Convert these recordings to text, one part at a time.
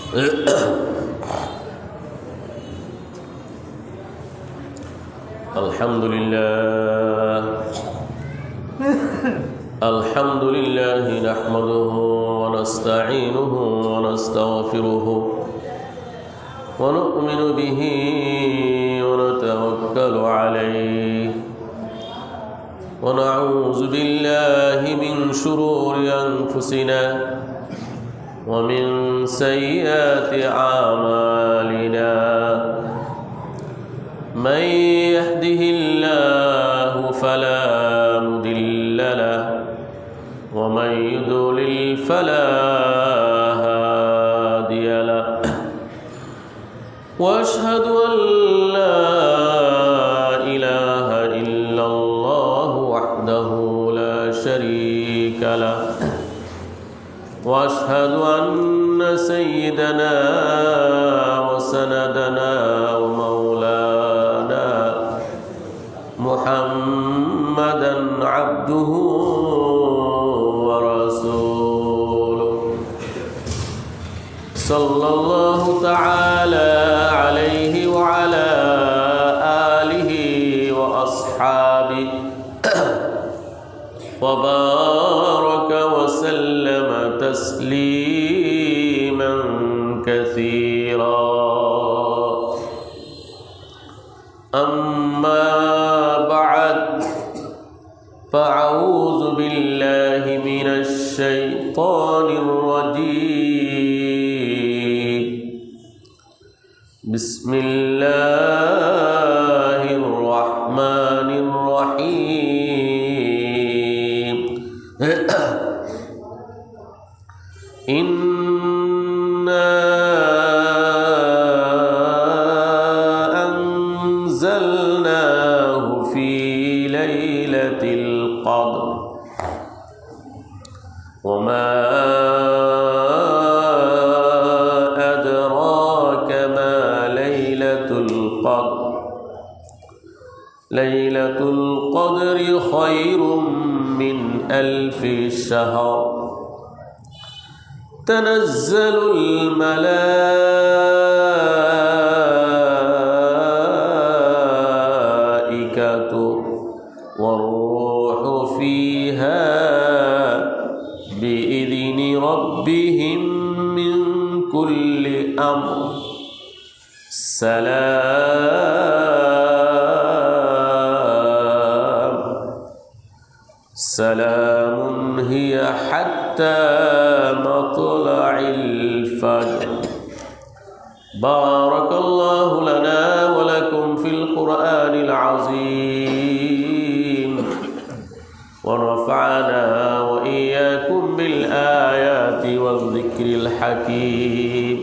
الحمد لله نحمده ونستعينه ونستغفره ونؤمن به ونتوكل عليه ونعوذ بالله من شرور أنفسنا ومن سيئات أعمالنا من يهده الله فلا مضل له ومن يضلل فلا هادي له وأشهد أن لا إله إلا الله وحده لا شريك له وأشهد أن سيدنا وسندنا ومولانا محمدا عبده ورسوله صلى الله تعالى عليه وعلى آله وأصحابه وبارك وسلم تسليما كثيرا أما بعد فأعوذ بالله من الشيطان الرجيم بسم الله الرحمن الرحيم إنا أنزلناه في ليلة القدر وما أدراك ما ليلة القدر ليلة القدر خير من 1000 شهر تنزل الملائكة والروح فيها بإذن ربهم من كل أمر سلام هي حتى مطلع الفجر بارك الله لنا ولكم في القرآن العظيم ونفعنا وإياكم بالآيات والذكر الحكيم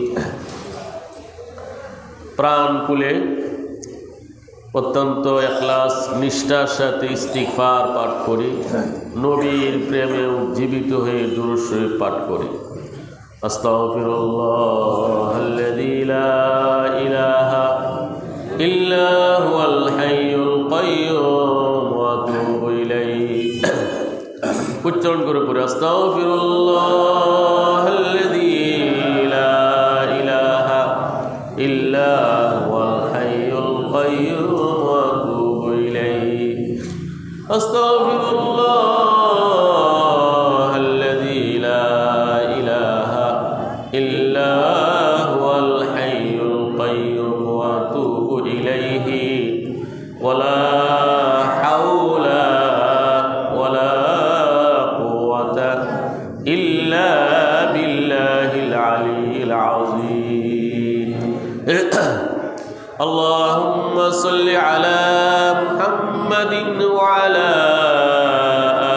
প্রাণ খুলে অত্যন্ত ইখলাস নিষ্ঠার সাথে ইস্তিগফার পাঠ করি, নবীর প্রেমে উজ্জীবিত হয়ে দুরূদ শরীফ পাঠ করি। আস্তাগফিরুল্লাহাল্লাযী লা ইলাহা ইল্লা হুয়াল হাইয়ুল কাইয়্যুম ওয়া আতুবু ইলাইহি। উচ্চারণ করে পড়ে আস্তাগফিরুল্লাহাল্লাযী লা ইলাহা ইল্লা হুয়াল হাইয়ুল কাইয়্যুম ওয়া আতুবু ইলাইহি। আস্তাগফিরুল্লাহাল্লাযী লা ইলাহা ইল্লা হুয়াল হাইয়ুল কাইয়্যুম ওয়া আতুবু ইলাইহি। ওয়ালা হাওলা ওয়ালা কুওয়াতা ইল্লা বিল্লাহিল আলিয়্যিল আযীম। اللهم صل على محمد وعلى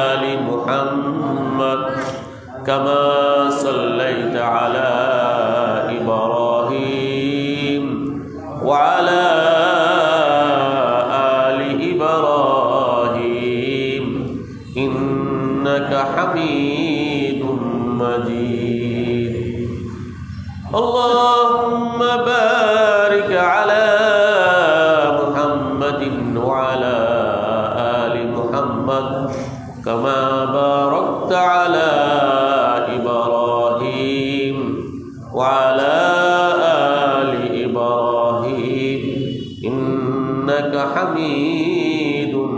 آل محمد كما صليت على إبراهيم وعلى آل إبراهيم إنك حميد مجيد. اللهم بارك على محمد وعلى آل محمد كما باركت على إبراهيم وعلى হামিদুম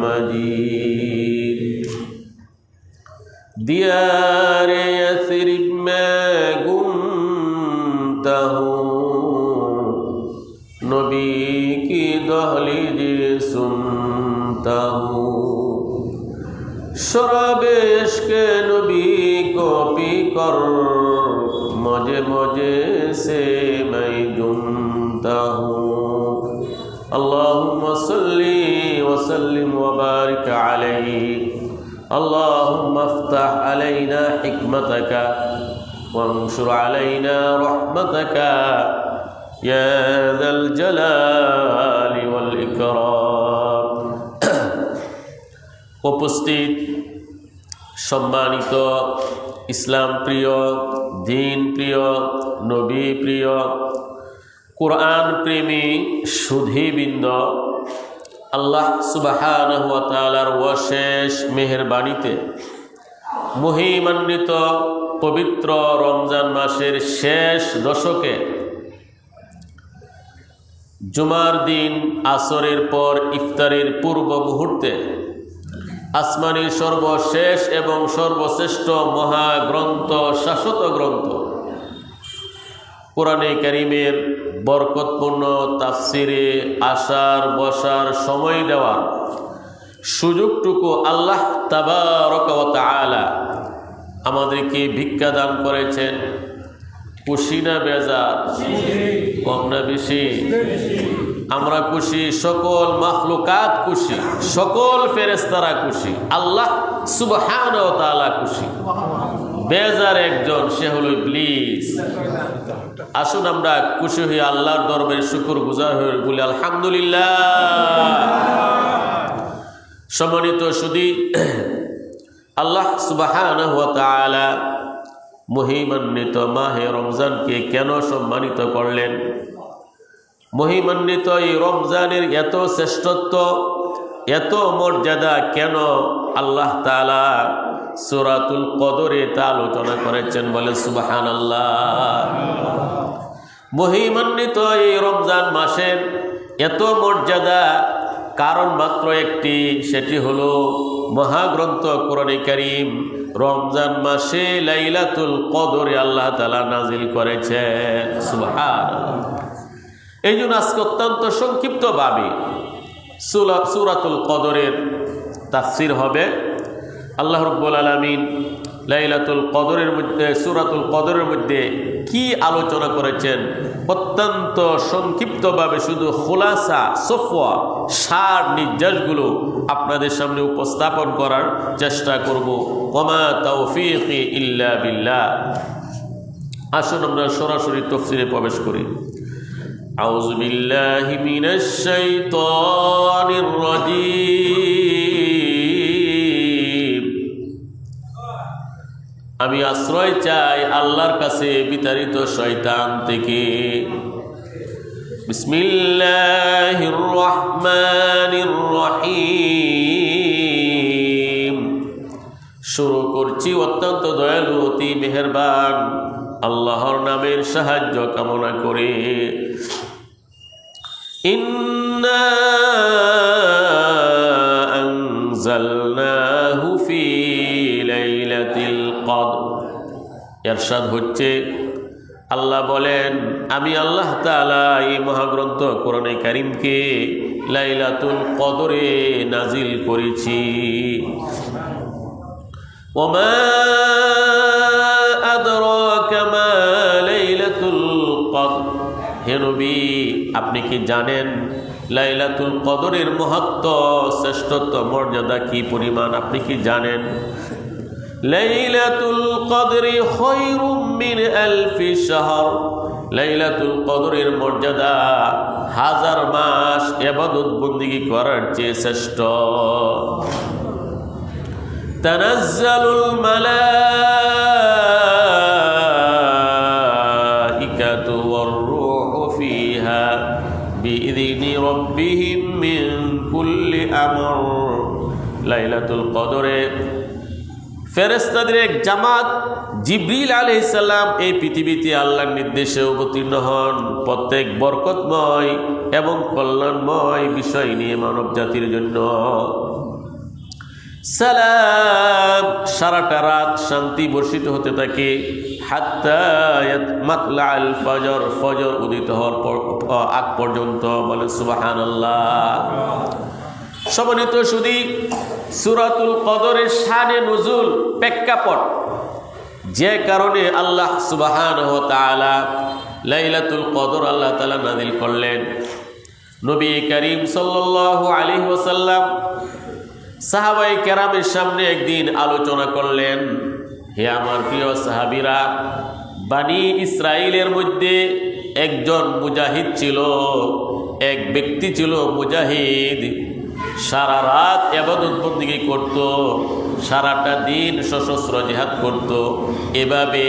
মাজিদ। দিয়ারে ইয়াসরিব মে গুমতা হুঁ, নবী কি দহলিজে সুনতা হুঁ। शराबे इश्क़े नबी को पी कर मजे मजे से मैं झूमता हूँ। अल्लाहुम्मा सल्ली व सल्लिम व बारिक अलैहि। अल्लाहुम्मा अफ्तह अलैना हिकमतका वंशुर अलैना रहमतका या ज़ल जलाली वल इकराम। उपस्थित सम्मानित इस्लाम प्रिय, दीन प्रिय, नबी प्रिय, कुरान प्रेमी सुधीबृंद, আল্লাহ সুবহানাহু ওয়া তাআলার অশেষ মেহেরবানিতে মহিমান্বিত পবিত্র রমজান মাসের শেষ দশকে জুমার দিন আসরের পর ইফতারের পূর্ব মুহূর্তে আসমানি সর্বশেষ এবং সর্বশ্রেষ্ঠ মহাগ্রন্থ, শাশ্বত গ্রন্থ কোরআনে কারীমের বরকতপূর্ণ তাফসিরে আসার বসার সময় দেওয়ার সুযোগটুকু আল্লাহ তাবারক ওয়া তাআলা আমাদেরকে ভিক্ষা দান করেছেন। খুশি না বেজার? কম না বেশি? আমরা খুশি, সকল মাখলুকাত খুশি, সকল ফেরেশতারা খুশি, আল্লাহ সুবহানাহু ওয়া তাআলা খুশি। বেজার একজন, সে হলো ইবলিস। আসুন আমরা খুশি হয়ে আল্লাহর দরবারে শুকর গুজার হয়ে বলি আলহামদুলিল্লাহ। সম্মানিত সুধী, আল্লাহ সুবহানাহু ওয়া তাআলা মহিমান্বিত মাহে রমজানকে কেন সম্মানিত করলেন? মহিমান্বিত এই রমজানের এত শ্রেষ্ঠত্ব, এত মর্যাদা কেন আল্লাহ তাআলা সূরাতুল কদরে তা আলোচনা করেছেন? বলে সুবহানাল্লাহ। মহিমান্বিত এই রমজান মাসের এত মর্যাদা কারণ মাত্র একটি, সেটি হলো মহাগ্রন্থ কোরআনে কারীম রমজান মাসে লাইলাতুল কদরে আল্লাহ তাআলা নাজিল করেছেন। সুবহানাল্লাহ। এই জন্য আজকে অত্যন্ত সংক্ষিপ্তভাবে সূরাতুল কদরের তাফসীর হবে। আল্লাহ রাব্বুল আলামিন লাইলাতুল কদরের মধ্যে, সূরাতুল কদরের মধ্যে কি আলোচনা করেছেন অত্যন্ত সংক্ষিপ্তভাবে, শুধু খুলাসা সফওয়া সার নির্যাসগুলো আপনাদের সামনে উপস্থাপন করার চেষ্টা করব। ওমা তাওফীকি ইল্লা বিল্লাহ। আসুন আমরা সরাসরি তাফসীরে প্রবেশ করি। আউযু বিল্লাহি মিনাশ শাইতানির রাজীম। আমি আশ্রয় চাই আল্লাহর কাছে বিতাড়িত শয়তান থেকে। বিসমিল্লাহির রহমানির রহিম। শুরু করছি অত্যন্ত দয়ালু, অতি মেহেরবান আল্লাহর নামের সাহায্য কামনা করে। ইন্না আনজালনাহু ফি লাইলাতিল কদর। ইরশাদ হচ্ছে, আল্লাহ বলেন, আমি আল্লাহ তাআলা এই মহাগ্রন্থ কোরআনে কারীমকে লাইলাতুল কদরে নাজিল করেছি। ওমা আদরাকা মা লাইলাতুল কদর। হে নবী, আপনি কি জানেন লাইলাতুল কদরের মহত্ব, শ্রেষ্ঠত্ব, মর্যাদা কি পরিমাণ? আপনি কি জানেন? লাইলাতুল কদরি খায়রুম মিন আলফি শাহর। লাইলাতুল কদরের মর্যাদা হাজার মাস ইবাদত বندگی করার চেয়ে শ্রেষ্ঠ। তানাজ্জালুল মালাইকাতু ওয়ার রূহু ফিহা বিইذনি রাব্বিহিম মিন কুল্লি আমর। লাইলাতুল কদরে ফেরেশতাদের এক জামাত জিবরিল আলাইহিস সালাম এই পৃথিবীতে আল্লাহর নির্দেশে অবতীর্ণ হন। প্রত্যেক বরকতময় এবং কল্যাণময় বিষয় নিয়ে মানব জাতির জন্য। সালাম, সারাটা রাত শান্তি বর্ষিত হতে থাকে হাত্তা মাতলাল ফজর, ফজর উদিত হওয়ার আগ পর্যন্ত। বলে সুবহানাল্লাহ। সম্মানিত শুধু সূরাতুল কদরের শানে নুজুল, প্রেক্ষাপট, যে কারণে আল্লাহ সুবহানাহু ওয়া তাআলা লাইলাতুল কদর আল্লাহ তাআলা নাযিল করলেন। নবী করিম সাল্লাল্লাহু আলাইহি ওয়াসাল্লাম সাহাবায়ে কেরামের সামনে একদিন আলোচনা করলেন, হে আমার প্রিয় সাহাবীরা, বানি ইসরাইলের মধ্যে একজন মুজাহিদ ছিল, এক ব্যক্তি ছিল মুজাহিদ, সারা রাত ইবাদত বন্দেগী করত, সারাটা দিন সশস্ত্র জিহাদ করত। এভাবে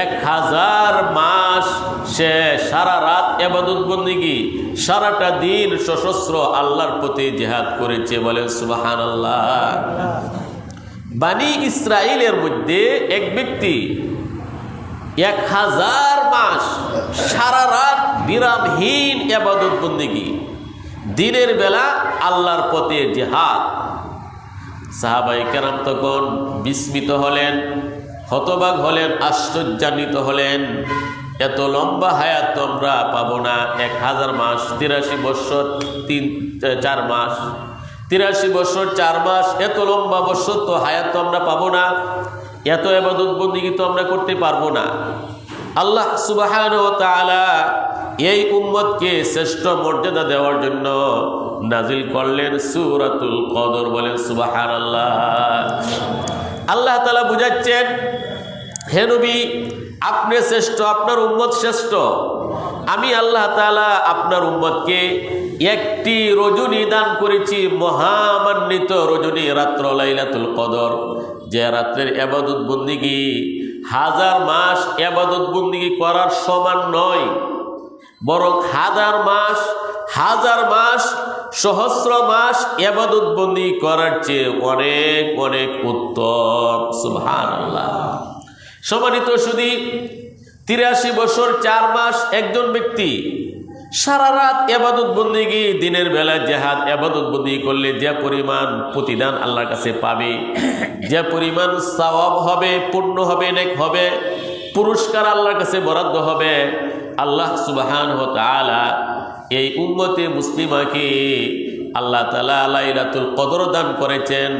1000 মাস সে সারা রাত ইবাদত বন্দেগী, সারাটা দিন সশস্ত্র আল্লাহর পথে জিহাদ করেছে। বলেন সুবহানাল্লাহ। বানি ইসরাইলের মধ্যে এক ব্যক্তি 1000 মাস সারা রাত বিরামহীন ইবাদত বন্দেগী, দিনের বেলা আল্লাহর পথে জিহাদ। সাহাবায়ে কেরাম তখন বিস্মিত হলেন, হতবাক হলেন, আশ্চর্যান্বিত হলেন। এত লম্বা হায়াত তো আমরা পাবো না। 1000 মাস, 83 বছর 4 মাস, 83 বছর 4 মাস, এত লম্বা বছর তো হায়াত তো আমরা পাবো না। এত ইবাদত বন্দেগী তো আমরা করতে পারবো না। আল্লাহ সুবহানাহু ওয়া তাআলা এই উম্মতকে শ্রেষ্ঠ মর্যাদা দেওয়ার জন্য নাজিল করলেন সূরাতুল কদর। বলেন সুবহানাল্লাহ। আল্লাহ তাআলা বুঝাচ্ছেন, হে নবী, আপনি শ্রেষ্ঠ, আপনার উম্মত শ্রেষ্ঠ। আমি আল্লাহ তাআলা আপনার উম্মতকে একটি রজনী দান করেছি, মহামান্বিত রজনী, রাত্র লাইলাতুল কদর, যে রাত্রের ইবাদত বন্দেগী 1000 মাস ইবাদত বন্দেগী করার সমান নয়, বরং 1000 মাস, 1000 মাস, সহস্র মাস ইবাদত বন্দেগী করার চেয়ে অনেক অনেক উত্তম। সুবহানাল্লাহ। সম্মানিত শুধু 83 বছর 4 মাস একজন ব্যক্তি সারা রাত ইবাদত বন্দেগী, দিনের বেলা জিহাদ ইবাদত বন্দেগী করলে যে পরিমাণ প্রতিদান আল্লাহর কাছে পাবে, যে পরিমাণ সওয়াব হবে, পূর্ণ হবে, নেক হবে, পুরস্কার আল্লাহর কাছে বরাদ্দ হবে, আল্লাহ সুবহানাহু ওয়া তাআলা এই উম্মতে মুসলিমাকে আল্লাহ তাআলা লাইলাতুল কদর দান করেছেন।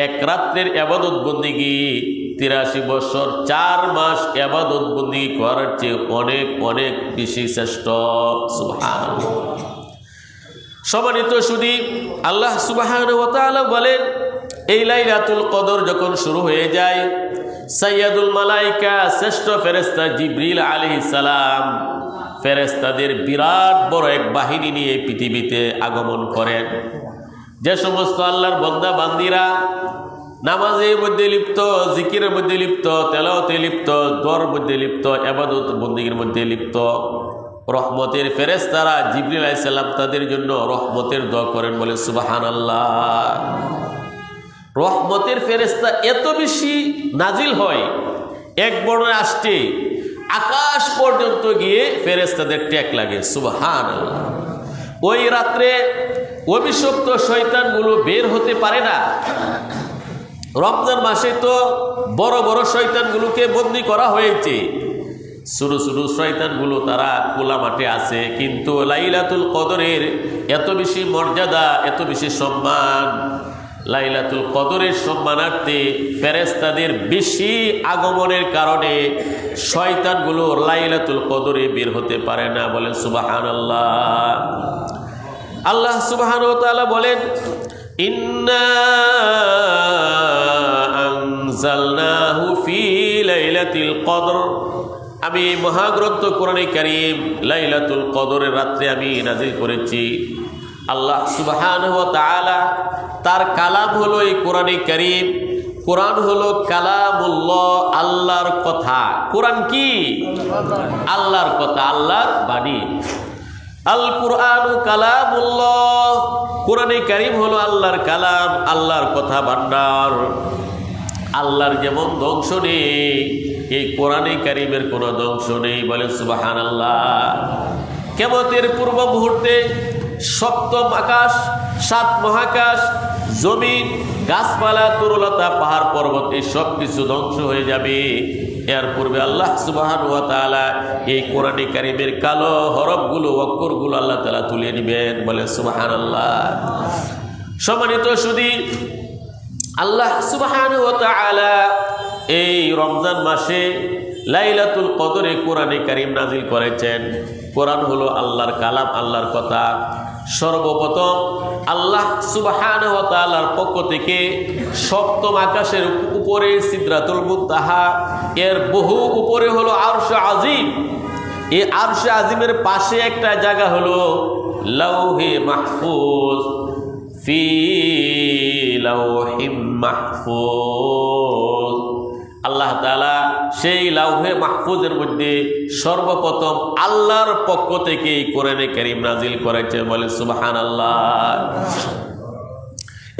এক রাত্রের ইবাদত বন্দেগী 83 বছর 4 মাস ইবাদত বন্দেগী করার চেয়ে অনেক অনেক বেশি শ্রেষ্ঠ। সুবহানাল্লাহ। সম্মানিত শুধু আল্লাহ সুবহানাহু ওয়া তাআলা বলেন, এই লাইলাতুল কদর যখন শুরু হয়ে যায়, সাইয়্যিদুল মালায়েকা, শ্রেষ্ঠ ফেরেশতা জিবরিল আলাইহিস সালাম, ফেরেশতাদের বিরাট বড় এক বাহিনী নিয়ে পৃথিবীতে আগমন করেন। যে সমস্ত আল্লাহর বান্দা বান্দিরা নামাজের মধ্যে লিপ্ত, জিকিরের মধ্যে লিপ্ত, তেলাওয়াতে লিপ্ত, দোয়ার মধ্যে লিপ্ত, ইবাদত বন্দেগীর মধ্যে লিপ্ত, রহমতের ফেরেশতারা জিবরিল আলাইহিস সালাম তাদের জন্য রহমতের দোয়া করেন। বলে সুবহানাল্লাহ। রহমতের ফেরেশতা এত বেশি নাজিল হয়, এক বর্ণনায় আসছে আকাশ পর্যন্ত গিয়ে ফেরেশতাদের ট্যাক লাগে। সুবহানাল্লাহ। ওই রাত্রে অভিশপ্ত শয়তানগুলো বের হতে পারে না। রমজান মাসে তো বড় বড় শয়তানগুলোকে বন্দী করা হয়েছে, ছোট ছোট শয়তানগুলো তারা খোলা মাঠে আছে। কিন্তু লাইলাতুল কদরের এত বেশি মর্যাদা, এত বেশি সম্মান, লাইলাতুল কদরের সম্মানার্থে ফেরেশতাদের বেশি আগমনের কারণে শয়তানগুলো লাইলাতুল কদরে বের হতে পারে না। বলেন সুবহানাল্লাহ। আল্লাহ সুবহানাহু ওয়া তাআলা বলেন, ইন্না আনজালনাহু ফি লাইলাতিল কদর, আমি মহাগ্রন্থ কোরআনে কারীম লাইলাতুল কদরের রাত্রে আমি নাযিল করেছি। আল্লাহ সুবহানাহু ওয়া তাআলা তার কালাম হলো এই কোরআনে কারীম। কোরআন হলো কালামুল্লাহ, আল্লাহর কথা। কোরআন কি? আল্লাহর কথা, আল্লাহর বাণী। আল কুরআনু কালামুল্লাহ, কোরআনে কারীম হলো আল্লাহর কালাম, আল্লাহর কথা ভান্ডার। আল্লাহর যেমন ধ্বংস নেই, এই কোরআনে কারীমের কোনো ধ্বংস নেই। বলেন সুবহানাল্লাহ। কিয়ামতের পূর্ব মুহূর্তে সপ্তম আকাশ, সাত মহাকাশ, জমিন, গাছপালা, তরুলতা, পাহাড় পর্বত এই সব কিছু ধ্বংস হয়ে যাবে। এর পূর্বে আল্লাহ সুবহানাহু ওয়া তাআলা এই কোরআনে কারীমের কালো হরফগুলো, অক্ষরগুলো আল্লাহ তাআলা তুলে নেবেন। বলে সুবহানাল্লাহ। সম্মানিত সুধী, আল্লাহ সুবহানাহু ওয়া তাআলা এই রমজান মাসে লাইলাতুল কদরে কোরআনে কারীম নাজিল করেছেন। কোরআন হলো আল্লাহর কালাম, আল্লাহর কথা। সর্বপ্রথম আল্লাহ সুবহানাহু ওয়া তাআলার পক্ষ থেকে সপ্তম আকাশের উপরে সিদরাতুল মুনতাহা, এর বহু উপরে হলো আরশ আজিম। এই আরশ আজিমের পাশে একটা জায়গা হলো লাউহে মাহফুজ, ফি লাউহিম মাহফুজ। আল্লাহ তাআলা সেই লাউহে মাহফুজের মধ্যে সর্বপ্রথম আল্লাহর পক্ষ থেকে কোরআনে কারীম নাজিল করেছে। বলে সুবহানাল্লাহ।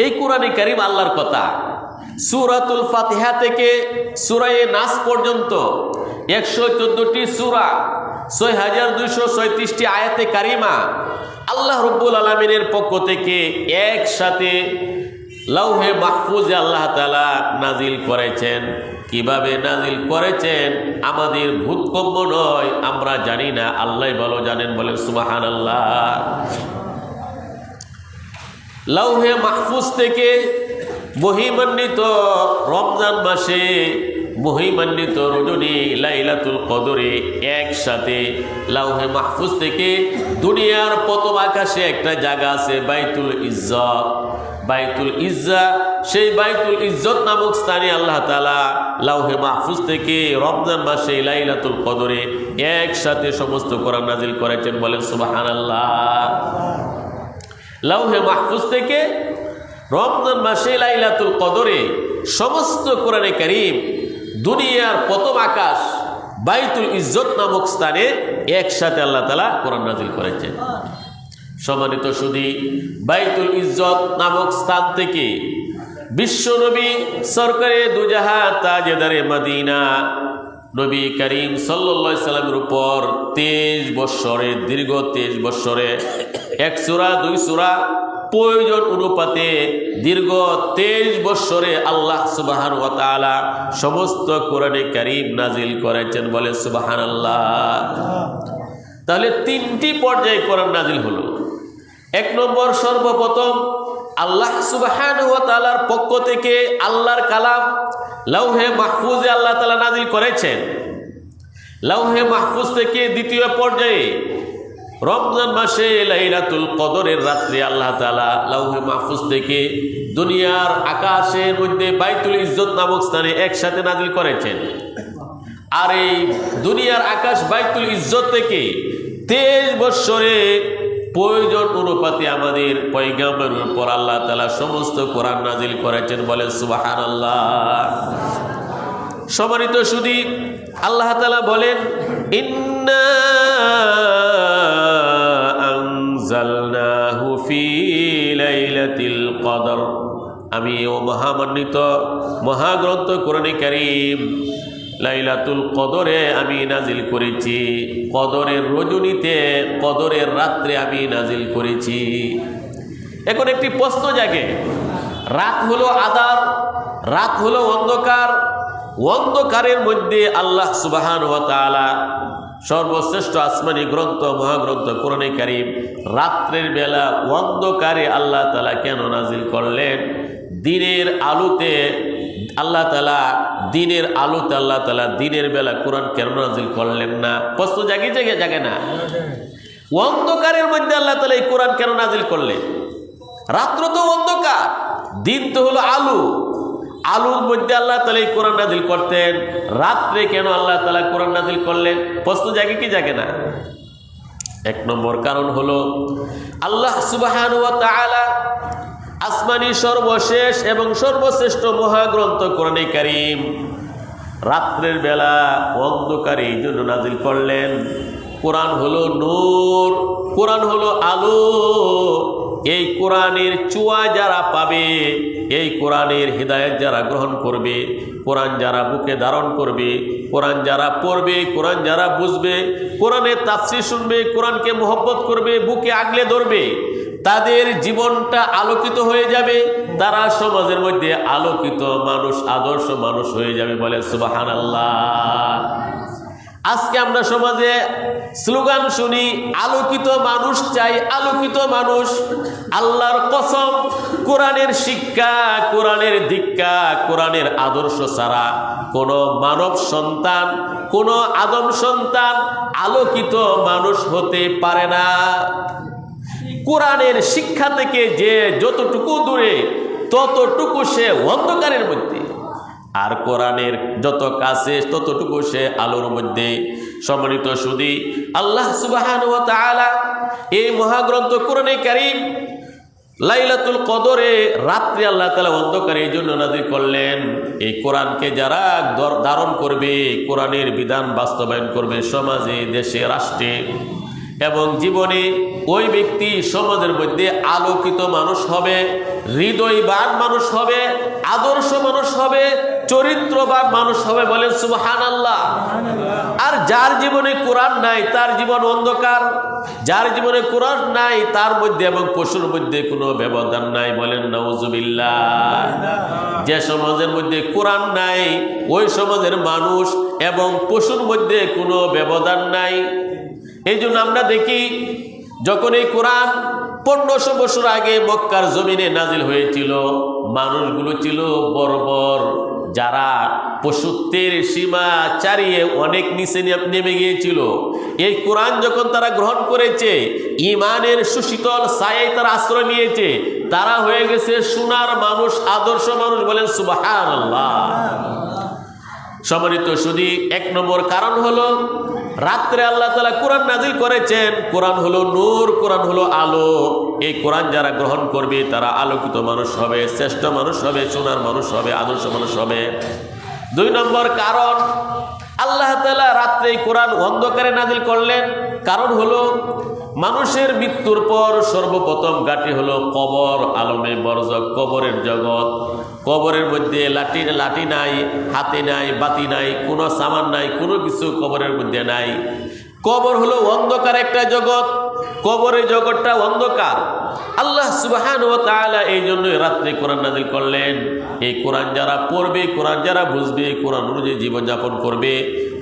এই কোরআনে কারীম আল্লাহর কথা। সূরাতুল ফাতিহা থেকে সূরা নাস পর্যন্ত 114টি সূরা, 6236টি আয়াতে কারিমা আল্লাহ রাব্বুল আলামিনের পক্ষ থেকে একসাথে লাউহে মাহফুজে আল্লাহ তাআলা নাজিল করেছেন। কিভাবে নাজিল করেছেন আমাদের ভূতকম্য নয়, আমরা জানি না, আল্লাহ ভালো জানেন। বলে সুবহানাল্লাহ। লাউহে মাহফুজ থেকে মহিমান্বিত রমজান মাসে মহিমান্বিত রজনী লাইলাতুল কদরে একসাথে লাউহে মাহফুজ থেকে দুনিয়ার প্রথম আকাশে একটা জায়গা আছে বাইতুল ইজ্জত। বাইতুল ইজ্জা, সেই বাইতুল ইজ্জত নামক স্থানে আল্লাহ তাআলা লাউহে মাহফুজ থেকে রমজান মাসে লাইলাতুল কদরে একসাথে সমস্ত কোরআন নাজিল করেছেন। বলেন সুবহানাল্লাহ। লাউহে মাহফুজ থেকে রমজান মাসে লাইলাতুল কদরে সমস্ত কোরআনে কারীম দুনিয়ার প্রথম আকাশ বাইতুল ইজ্জত নামক স্থানে একসাথে আল্লাহ তাআলা কোরআন নাজিল করেছেন। সম্মানিত সুধী, বাইতুল ইজ্জত নামক স্থান থেকে বিশ্বনবী সরকারে দুজাহান তাজেদারে মদিনা নবী করিম সাল্লাল্লাহু আলাইহি সাল্লামের উপর 23 বছরে, দীর্ঘ 23 বছরে 1 সূরা 2 সূরা প্রয়োজন অনুপাতে দীর্ঘ 23 বছরে আল্লাহ সুবহানাহু ওয়া তাআলা সমস্ত কোরআনে কারীম নাজিল করেছেন। বলে সুবহানাল্লাহ। তাহলে 3টি পর্যায়ে কোরআন নাজিল হলো। 1 নম্বর, সর্বপ্রথম আল্লাহ সুবহানাহু ওয়া তাআলার পক্ষ থেকে আল্লাহর কালাম লাউহে মাহফুজে আল্লাহ তাআলা নাজিল করেছেন। লাউহে মাহফুজ থেকে দ্বিতীয় পর্যায়ে রমজান মাসে লাইলাতুল কদরের রাত্রে আল্লাহ তাআলা লাউহে মাহফুজ থেকে দুনিয়ার আকাশের মধ্যে বাইতুল ইজ্জত নামক স্থানে একসাথে নাজিল করেছেন। আর এই দুনিয়ার আকাশ বাইতুল ইজ্জত থেকে 23 বছরে প্রয়োজন অনুপাতে আমাদের পয়গম্বরের উপর আল্লাহ তাআলা সমস্ত কোরআন নাজিল করেছেন। বলে সুবহানাল্লাহ। সম্মানিত সুধী, আল্লাহ তাআলা বলেন, ইন্না আনজালনাহু ফি লাইলাতিল কদর। আমি ও মহামান্বিত মহাগ্রন্থ কোরআনে কারীম লাইলাতুল কদরে আমি নাজিল করেছি। কদরের রজনীতে, কদরের রাত্রে আমি নাজিল করেছি। এখন একটি প্রশ্ন জাগে, রাত হলো আঁধার, রাত হলো অন্ধকার, অন্ধকারের মধ্যে আল্লাহ সুবহানাহু ওয়া তাআলা সর্বশ্রেষ্ঠ আসমানি গ্রন্থ মহাগ্রন্থ কোরআনে কারীম রাত্রের বেলা অন্ধকারে আল্লাহ তাআলা কেন নাজিল করলেন? দিনের আলোতে আল্লাহ তাআলা দিনের বেলা কোরআন কেন নাজিল করলেন না? প্রশ্ন জাগে না? অন্ধকারের মধ্যে আল্লাহ তাআলা এই কোরআন কেন নাজিল করলেন? রাত্র তো অন্ধকার, দিন তো হলো আলো। আলোর মধ্যে আল্লাহ তাআলা এই কোরআন নাজিল করতেন, রাত্রে কেন আল্লাহ তাআলা কোরআন নাজিল করলেন? প্রশ্ন জাগে না? 1 নম্বর কারণ হলো আল্লাহ সুবহানাহু ওয়া তাআলা আসমানি সর্বশেষ এবং সর্বশ্রেষ্ঠ মহাগ্রন্থ কোরআনে কারীম রাত্রের বেলা অন্ধকারে এই জন্য নাজিল করলেন। কোরআন হলো নূর, কোরআন হলো আলো, এই কোরআনের চুয়া যারা পাবে, এই কোরআনের হিদায়াত যারা গ্রহণ করবে, কোরআন যারা বুকে ধারণ করবে, কোরআন যারা পড়বে, কোরআন যারা বুঝবে, কোরআনের তাফসীর শুনবে, কোরআনকে মহব্বত করবে, বুকে আগলে ধরবে, তাদের জীবনটা আলোকিত হয়ে যাবে। তারা সমাজের মধ্যে আলোকিত মানুষ, আদর্শ মানুষ হয়ে যাবে। বলে সুবহানাল্লাহ। আজকে আমরা সমাজে স্লোগান শুনি, আলোকিত মানুষ চাই, আলোকিত মানুষ। আল্লাহর কসম, কোরআনের শিক্ষা, কোরআনের দীক্ষা, কোরআনের আদর্শ ছাড়া কোনো মানব সন্তান, কোনো আদম সন্তান আলোকিত মানুষ হতে পারে না। কোরআনের শিক্ষা থেকে যে যতটুকু দূরে, ততটুকু সে অন্ধকারের মধ্যে, আর কোরআনের যত কাছে ততটুকু সে আলোর মধ্যে। সম্মানিত সুধী, আল্লাহ সুবহানাহু ওয়া তাআলা এই মহাগ্রন্থ কোরআনে কারীম লাইলাতুল কদরে রাত্রি আল্লাহ তাআলা অন্ধকারে এই জন্য নাযিল করলেন। এই কোরআনকে যারা ধারণ করবে, কোরআনের বিধান বাস্তবায়ন করবে সমাজে, দেশে, রাষ্ট্রে এবং জীবনে, ওই ব্যক্তি সমাজের মধ্যে আলোকিত মানুষ হবে, হৃদয়বান মানুষ হবে, আদর্শ মানুষ হবে, চরিত্রবান মানুষ হবে। বলেন সুবহানাল্লাহ। আর যার জীবনে কোরআন নাই তার জীবন অন্ধকার। যার জীবনে কোরআন নাই তার মধ্যে এবং পশুর মধ্যে কোনো ব্যবধান নাই। বলেন নাউজুবিল্লাহ। যে সমাজের মধ্যে কোরআন নাই ওই সমাজের মানুষ এবং পশুর মধ্যে কোনো ব্যবধান নাই। এই জন্য আমরা দেখি, যখন এই কোরআন 1500 বছর আগে মক্কার জমিনে নাজিল হয়েছিল, মানুষগুলো ছিল বর্বর, যারা পশুত্বের সীমা ছাড়িয়ে অনেক নিচে নেমে গিয়েছিল। এই কোরআন যখন তারা গ্রহণ করেছে, ইমানের সুশীতল ছায়ায় তারা আশ্রয় নিয়েছে, তারা হয়ে গেছে সোনার মানুষ, আদর্শ মানুষ। বলেন সুবহানাল্লাহ। সম্মানিত সুধী, 1 নম্বর কারণ হলো রাত্রে আল্লাহ তাআলা কোরআন নাজিল করেছেন। কোরআন হলো নূর, কোরআন হলো আলো। এই কোরআন যারা গ্রহণ করবে তারা আলোকিত মানুষ হবে, শ্রেষ্ঠ মানুষ হবে, সোনার মানুষ হবে, আদর্শ মানুষ হবে। 2 নম্বর কারণ, আল্লাহ তাআলা রাত্রে কোরআন অন্ধকারে নাজিল করলেন। কারণ হলো মানুষের মৃত্যুর পর সর্বপ্রথম ঘাঁটি হলো কবর, আলমে বরজক, কবরের জগৎ। কবরের মধ্যে লাঠি নাই, হাতে নাই, বাতি নাই, কোনো সামান নাই, কোনো কিছু কবরের মধ্যে নাই। কবর হলো অন্ধকার একটা জগৎ, কবরের জগৎটা অন্ধকার। আল্লাহ সুবহানাহু ওয়া তাআলা এই জন্যই রাত্রে কোরআন নাজিল করলেন। এই কোরআন যারা পড়বে, কোরআন যারা বুঝবে, কোরআন অনুযায়ী জীবনযাপন করবে,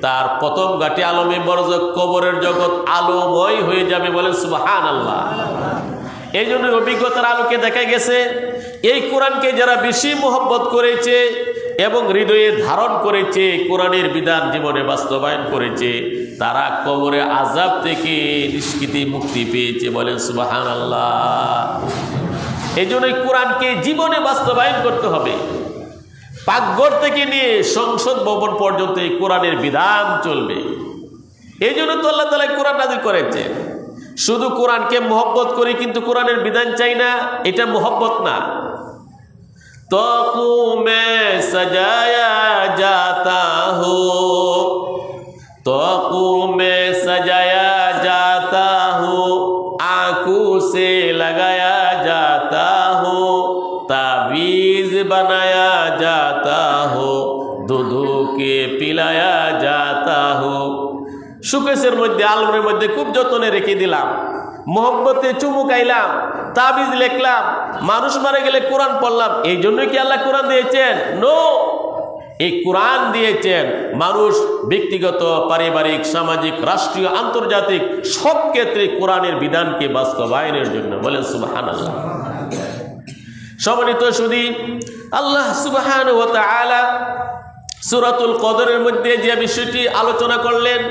তার প্রথম ঘাঁটি আলমে বরজক, কবরের জগৎ আলোময় হয়ে যাবে। বলেন সুবহানাল্লাহ। এই জন্য অভিজ্ঞতার আলোকে দেখা গেছে, এই কোরআনকে যারা বেশি মহব্বত করেছে এবং হৃদয়ে ধারণ করেছে, কোরআনের বিধান জীবনে বাস্তবায়ন করেছে, তারা কবরে আযাব থেকে নিষ্কৃতি মুক্তি পেয়েছে। বলেন সুবহানাল্লাহ। এই জন্য কোরআনকে জীবনে বাস্তবায়ন করতে হবে। পাকঘর থেকে নিয়ে সংসদ ভবন পর্যন্ত এই কোরআনের বিধান চলবে। এই জন্য তো আল্লাহ তাআলা কোরআন নাযিল করেছে। শুধু কোরআনকে মহব্বত করি কিন্তু কোরআনের বিধান চাই না, এটা মহব্বত না। तोक़ू में सजाया जाता हो, तोक़ू में सजाया जाता हो, आँखों से लगाया जाता हो, तावीज़ बनाया जाता हो, दूधू के पिलाया जाता हो। সুকেশের মধ্যে, আলমের মধ্যে খুব যত্নে রেখে দিলাম, মোহব্বতে চুমুকাইলাম, তাবিজ লিখলাম, মানুষ মারা গেলে কোরআন পড়লাম। এই জন্যই কি আল্লাহ কোরআন দিয়েছেন? নো। এই কোরআন দিয়েছেন মানুষ ব্যক্তিগত, পারিবারিক, সামাজিক, রাষ্ট্রীয়, আন্তর্জাতিক সব ক্ষেত্রে কোরআনের বিধানকে বাস্তবায়নের জন্য। বলেন সুবহানাল্লাহ। সম্মানিত সুধী, আল্লাহ সুবহানাহু ওয়া তাআলা সূরাতুল কদরের মধ্যে যে বিষয়টি আলোচনা করলেন,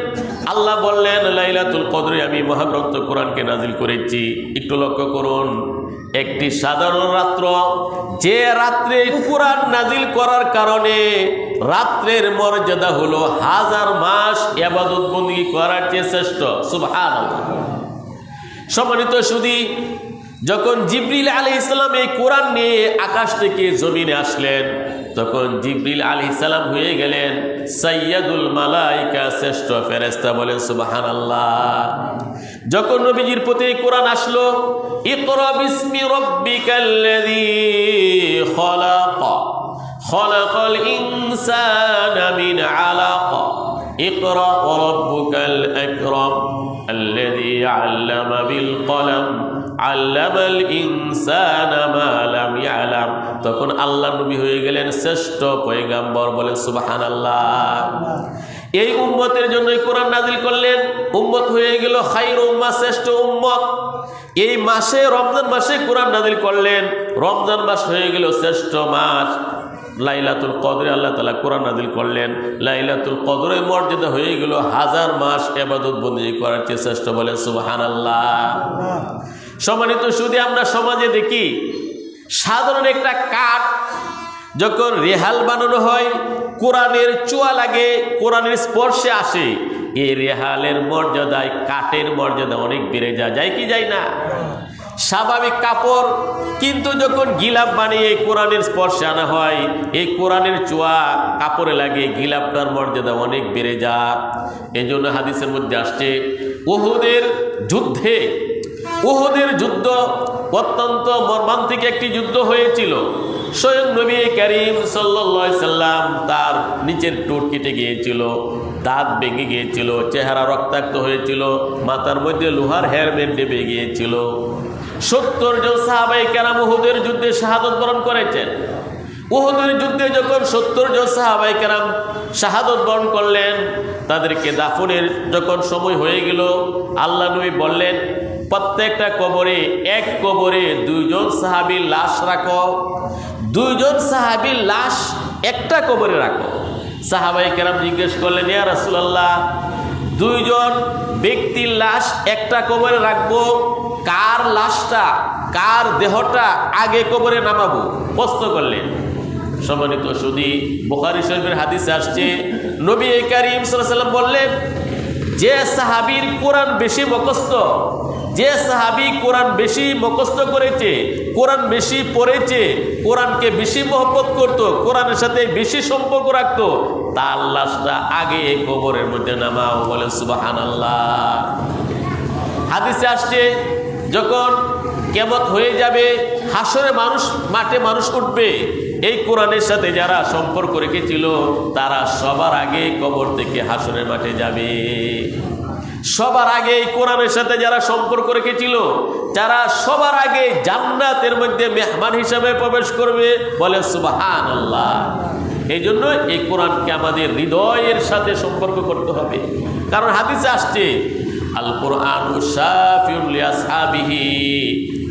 আল্লাহ বললেন লাইলাতুল কদরে আমি মহাগ্রন্থ কোরআনকে নাজিল করেছি। একটু লক্ষ্য করুন, একটি সাধারণ রাত্র, যে রাত্রে কোরআন নাজিল করার কারণে রাত্রের মর্যাদা হলো 1000 মাস ইবাদত বندگی করার চেয়ে শ্রেষ্ঠ। সুবহানাল্লাহ। সম্মানিত সুধী, যখন জিবরিল আলাইহিস সালাম এই কোরআন নিয়ে আকাশ থেকে জমিনে আসলেন, তখন জিবরিল আলাইহিস সালাম হয়ে গেলেন সাইয়্যিদুল মালায়েকা, শ্রেষ্ঠ ফেরেশতা। বলেন সুবহানাল্লাহ। যখন নবীজির প্রতি কোরআন আসলো, ইকরা বিসমি রাব্বিকাল্লাযী খলাক, খলাকাল ইনসানা মিন আলাক, ইকরা ওয়া রাব্বুকাল আকরাম আল্লাযী আল্লামা বিল কলম আল্লামাল ইনসানা মা লাম ইয়ালাম। তখন আল্লাহ নবী হয়ে গেলেন শ্রেষ্ঠ পয়গাম্বর। বলেন সুবহানাল্লাহ। এই উম্মতের জন্যই কোরআন নাজিল করলেন। উম্মত হয়ে গেল খায়রু উম্মাহ, শ্রেষ্ঠ উম্মত। এই মাসে, রমজান মাসে কোরআন নাজিল করলেন। রমজান মাস হয়ে গেল শ্রেষ্ঠ মাস। লাইলাতুল কদরে আল্লাহ তাআলা কোরআন নাজিল করলেন। লাইলাতুল কদরের মর্যাদা হয়ে গেল 1000 মাস ইবাদত বন্দেগী করার চেয়ে শ্রেষ্ঠ। বলেন সুবহানাল্লাহ। সম্মানিত শুধু আমরা সমাজে দেখি, সাধারণ একটা কাঠ যখন রেহাল বানানো হয়, কোরআনের ছোঁয়া লাগে, কোরআনের স্পর্শে আসে, এই রেহালের মর্যাদায় কাঠের মর্যাদা অনেক বেড়ে যায় কি যায় না? স্বাভাবিক কাপড় কিন্তু যখন গিলাপ বানিয়ে কোরআনের স্পর্শে আনা হয়, এই কোরআনের ছোঁয়া কাপড়ে লাগে, গিলাপটার মর্যাদা অনেক বেড়ে যায়। এই জন্য হাদিসের মধ্যে আসছে, উহুদের যুদ্ধ অত্যন্ত মর্মান্তিক একটি যুদ্ধ হয়েছিল। স্বয়ং নবী করিম সাল্লাল্লাহু আলাইহি সাল্লাম তার নিচের ঠোঁট কেটে গিয়েছিল, দাঁত ভেঙে গিয়েছিল, চেহারা রক্তাক্ত হয়েছিল, মাথার মধ্যে লোহার হেলমেট ডেবে গিয়েছিল। 70 জন সাহাবায়ে কেরাম উহুদের যুদ্ধে শাহাদাত বরণ করেছেন। উহুদের যুদ্ধে যখন 70 জন সাহাবায়ে কেরাম শাহাদাত বরণ করলেন, তাদেরকে দাফনের যখন সময় হয়ে গেল, আল্লাহ নবী বললেন, প্রত্যেকটা কবরে, এক কবরে 2 জন সাহাবীর লাশ রাখো, 2 জন সাহাবীর লাশ একটা কবরে রাখো। সাহাবায়ে কেরাম জিজ্ঞেস করলেন, ইয়া রাসূলুল্লাহ, 2 জন ব্যক্তির লাশ একটা কবরে রাখবো, কার লাশটা, কার দেহটা আগে কবরে নামাবো? প্রশ্ন করলেন। সম্মানিত সুধী, বুখারী শরীফের হাদিসে আসছে, নবী করিম সাল্লাল্লাহু আলাইহি ওয়াসাল্লাম বললেন, যে সাহাবীর কোরআন বেশি মুখস্থ, যে সাহাবী কোরআন বেশি মুখস্থ করেছে, কোরআন বেশি পড়েছে, কোরআনকে বেশি মহব্বত করত, কোরআনের সাথে বেশি সম্পর্ক রাখত, তার লাশটা আগে কবরের মধ্যে নামাও। বলেন সুবহানাল্লাহ। হাদিসে আসছে, যখন কিয়ামত হয়ে যাবে, হাসরে মাঠে মানুষ উঠবে, এই কোরআনের সাথে যারা সম্পর্ক রেখেছিল তারা সবার আগে কবর থেকে হাসরের মাঠে যাবে। সবার আগে এই কোরআনের সাথে যারা সম্পর্ক রেখেছিল তারা সবার আগে জান্নাতের মধ্যে মেহমান হিসাবে প্রবেশ করবে। বলে সুবহানাল্লাহ। এই জন্য এই কোরআনকে আমাদের হৃদয়ের সাথে সম্পর্ক করতে হবে। কারণ হাদিসে আসছে, আল কোরআনু শাফিউন লিআসহাবিহি,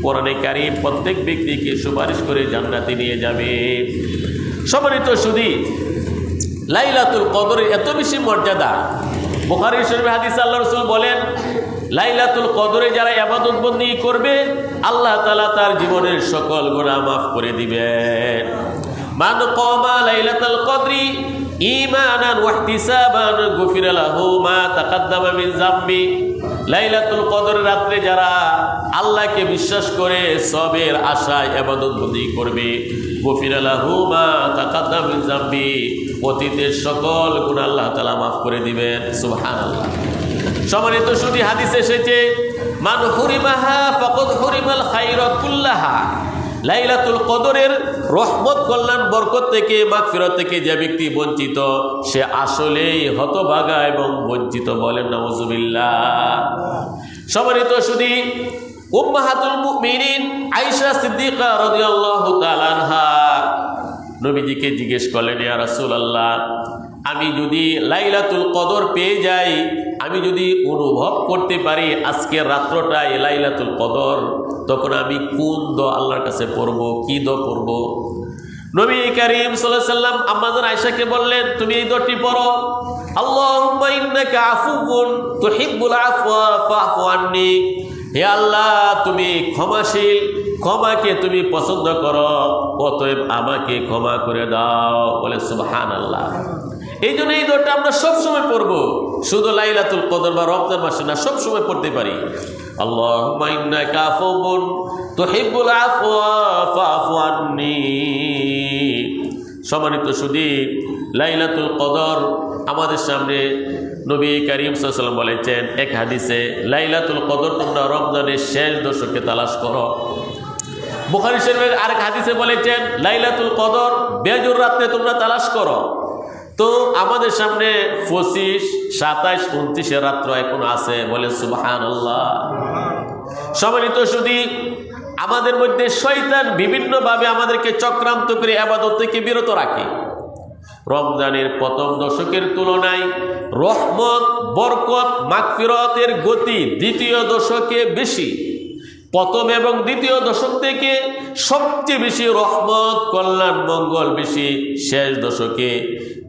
কোরআনে কারীম প্রত্যেক ব্যক্তিকে সুপারিশ করে জান্নাতে নিয়ে যাবে। সম্মানিত সুধী, লাইলাতুল কদরের এত বেশি মর্যাদা। বুখারী শরীফের হাদিসে আল্লাহ রাসূল বলেন, লাইলাতুল কদরে যারা ইবাদত বন্দেগী করবে, আল্লাহ তাআলা তার জীবনের সকল গুনাহ মাফ করে দিবেন। মান কামা লাইলাতুল কদরি ঈমানান ওয়া ইহতিসাবান গুফিরা লাহু মা তাকাদ্দামা মিন যামবি। লাইলাতুল কদর রাতে যারা আল্লাহকে বিশ্বাস করে সবের আশায় ইবাদত বন্দেগী করবে, গুফিরা লাহু মা তাকাদ্দামা মিন যামবি, অতীতের সকল গুনাহ আল্লাহ তাআলা মাফ করে দিবেন। সুবহানাল্লাহ। সম্মানিত সুধী, হাদিসে এসেছে, মান হুরিমাহা ফাকাদ হুরিমাল খায়রা কুল্লাহা। লাইলাতুল কদরের রহমত, কল্যাণ, বরকত থেকে, মাগফিরাত থেকে যে ব্যক্তি বঞ্চিত, সে আসলেই হতভাগা এবং বঞ্চিত। বলেন নাউজুবিল্লাহ। সম্মানিত সুধী, উম্মাহাতুল মুমিনিন আয়েশা সিদ্দিকা রাদিয়াল্লাহু তাআলা আনহা নবীজিকে জিজ্ঞেস করলেন, ইয়া রাসূলুল্লাহ, আমি যদি লাইলাতুল কদর পেয়ে যাই, আমি যদি অনুভব করতে পারি আজকের রাত্রটায় লাইলাতুল কদর, তখন আমি কোন দোয়া আল্লাহর কাছে পড়ব, কি দোয়া পড়ব? নবী করিম সাল্লাল্লাহু আলাইহি সাল্লাম আম্মাজান আয়েশাকে বললেন, তুমি এই দোয়াটি পড়ো, আল্লাহুম্মা ইন্নাকা আফুউন তুহিব্বুল আফওয়া ফাআফু আন্নী। হে আল্লাহ, তুমি ক্ষমাশীল, ক্ষমাকে তুমি পছন্দ করো, অতএব আমাকে ক্ষমা করে দাও। বলে সুবহানাল্লাহ। এই জন্য এই দোয়াটা আমরা সবসময় পড়বো, শুধু লাইলাতুল কদর বা রমজান মাসে না, সবসময় পড়তে পারি। আল্লাহুম্মা ইন্নাকা আফুউন তুহিব্বুল আফওয়া ফাআফু আন্নী। সম্মানিত সুধী, লাইলাতুল কদর আমাদের সামনে নবী করিম সাল্লাল্লাহু আলাইহি ওয়াসাল্লাম বলেছেন এক হাদিসে, লাইলাতুল কদর তোমরা রমজানের শেষ দশকে তালাশ করো। বুখারী শরীফের আরেক হাদিসে বলেছেন লাইলাতুল কদর বেজুর রাতে তোমরা তালাশ করো। তো আমাদের সামনে 25, 27, 29 রাত্র এখন আছে, বলে সুবহানাল্লাহ। সম্মানিত সুধী, আমাদের মধ্যে শয়তান বিভিন্নভাবে আমাদেরকে চক্রান্ত করে ইবাদত থেকে বিরত রাখে। রমজানের প্রথম দশকের তুলনায় রহমত, বরকত, মাগফিরাতের গতি দ্বিতীয় দশকে বেশি। প্রথম এবং দ্বিতীয় দশক থেকে সবচেয়ে বেশি রহমত, কল্যাণ, মঙ্গল বেশি শেষ দশকে।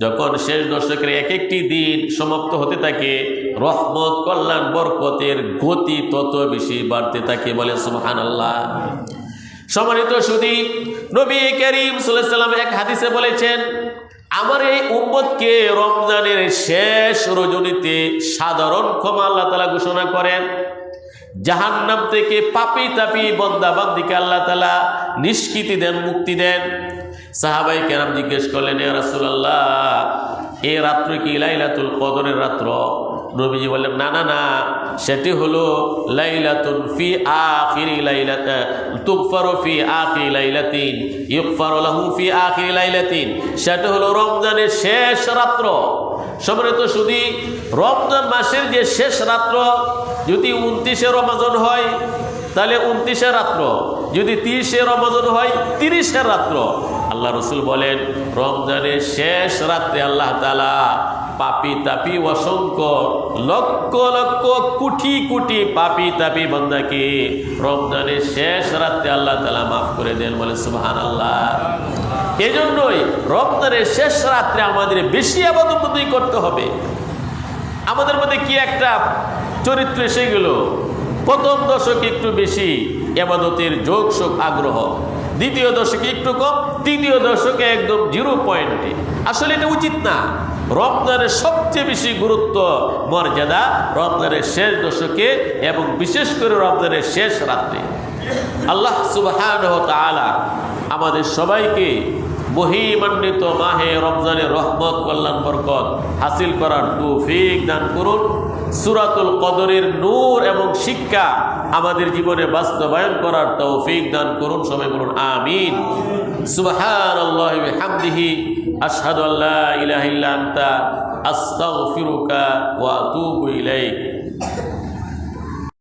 যখন শেষ দশকের এক একটি দিন সমাপ্ত হতে থাকে, রহমত, কল্যাণ, বরকতের গতি তত বেশি বাড়তে থাকে, বলে সুবহানাল্লাহ। সম্মানিত সুধী, নবী করিম সাল্লাল্লাহু আলাইহি ওয়াসাল্লাম এক হাদিসে বলেছেন, আমার এই উম্মতকে রমজানের শেষ রজনীতে সাধারণ ক্ষমা আল্লাহ তাআলা ঘোষণা করেন। জাহান্নাম থেকে পাপী তাপী বান্দা বান্দিকে আল্লাহ তাআলা নিষ্কৃতি দেন, মুক্তি দেন। সাহাবায়ে কেরাম জিজ্ঞেস করলেন, ইয়া রাসূলুল্লাহ, এই রাত্র কি লাইলাতুল কদরের রাত্র? নবীজি বললেন, না না না, সেটি হলো লাইলাতুন ফি আখিরি লাইলাত তুগফারু ফি আখিরি লাইলাতিন ইগফারু লাহু ফি আখিরি লাইলাতিন। সেটা হলো রমজানের শেষ রাত্র। সম্মানিত সুধী, রমজান মাসের যে শেষ রাত্র, যদি 29শে রমজান হয় তাহলে 29শে রাত্র, যদি 30শে রমজান হয় 30শে রাত্র। আল্লাহ রসুল বলেন, রমজানের শেষ রাত্রে আল্লাহ তাআলা পাপী তাপী অসংখ্য লক্ষ লক্ষ কোটি কোটি পাপী তাপী বান্দাকে রমজানের শেষ রাত্রে আল্লাহ তাআলা মাফ করে দেন, বলে সুবহানাল্লাহ। এজন্যই রমজানের শেষ রাত্রে আমাদের বেশি ইবাদত করতে হবে। আমাদের মধ্যে কি একটা চরিত্র এসে গেল, প্রথম দশকে একটু বেশি ইবাদতের যোগ শোক আগ্রহ, দ্বিতীয় দশকে একটু কম, তৃতীয় দশকে একদম 0 পয়েন্টে। আসলে এটা উচিত না। রমজানের সবচেয়ে বেশি গুরুত্ব, মর্যাদা রমজানের শেষ দশকে এবং বিশেষ করে রমজানের শেষ রাত্রে। আল্লাহ সুবহানাহু ওয়া তাআলা আমাদের সবাইকে মহিমান্বিত মাহে রমজানের রহমত, কল্যাণ, বরকত হাসিল করার তৌফিক দান করুন। সূরাতুল কদরের নূর এবং শিক্ষা আমাদের জীবনে বাস্তবায়ন করার তৌফিক দান করুন। সবাই বলুন আমিন। সুবহানাল্লাহি ওয়া বিহামদিহি, আশহাদু আল্লা ইলাহা ইল্লা আনতা, আস্তাগফিরুকা ওয়া আতুবু ইলাইক।